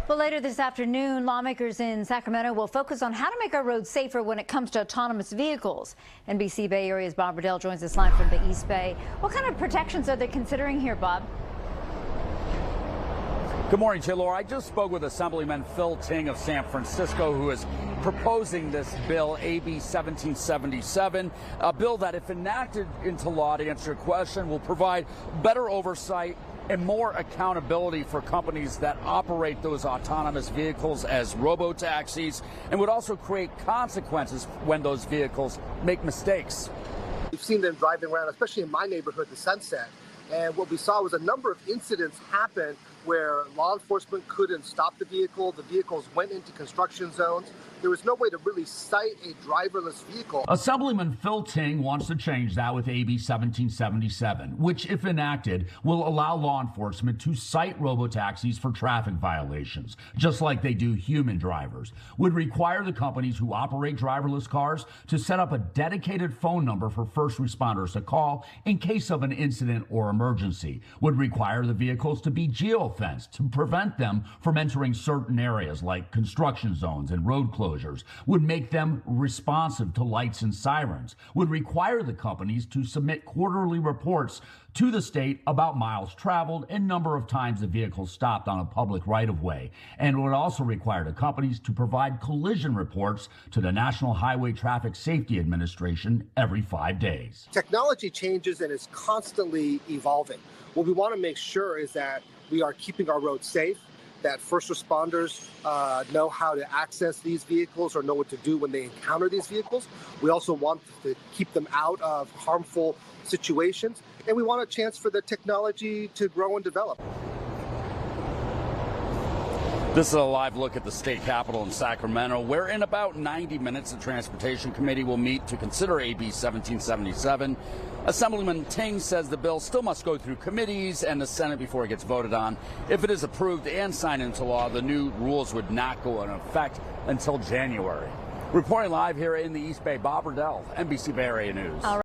Well, later this afternoon, lawmakers in Sacramento will focus on how to make our roads safer when it comes to autonomous vehicles. NBC Bay Area's Bob Redell joins us live from the East Bay. What kind of protections are they considering here, Bob? Good morning, Laura. I just spoke with Assemblyman Phil Ting of San Francisco, who is proposing this bill, AB 1777, a bill that, if enacted into law, to answer your question, will provide better oversight and more accountability for companies that operate those autonomous vehicles as robo-taxis, and would also create consequences when those vehicles make mistakes. We've seen them driving around, especially in my neighborhood, the Sunset. And what we saw was a number of incidents happen where law enforcement couldn't stop the vehicle. The vehicles went into construction zones. There was no way to really cite a driverless vehicle. Assemblyman Phil Ting wants to change that with AB 1777, which, if enacted, will allow law enforcement to cite robotaxis for traffic violations, just like they do human drivers. Would require the companies who operate driverless cars to set up a dedicated phone number for first responders to call in case of an incident or emergency. Would require the vehicles to be geofenced to prevent them from entering certain areas like construction zones and road closures. Would make them responsive to lights and sirens. Would require the companies to submit quarterly reports to the state about miles traveled and number of times the vehicle stopped on a public right-of-way. And would also require the companies to provide collision reports to the National Highway Traffic Safety Administration every 5 days. Technology changes and is constantly evolving. What we want to make sure is that we are keeping our roads safe, that first responders know how to access these vehicles or know what to do when they encounter these vehicles. We also want to keep them out of harmful situations, and we want a chance for the technology to grow and develop. This is a live look at the state capitol in Sacramento, where in about 90 minutes the Transportation Committee will meet to consider AB 1777. Assemblyman Ting says the bill still must go through committees and the Senate before it gets voted on. If it is approved and signed into law, the new rules would not go into effect until January. Reporting live here in the East Bay, Bob Redell, NBC Bay Area News.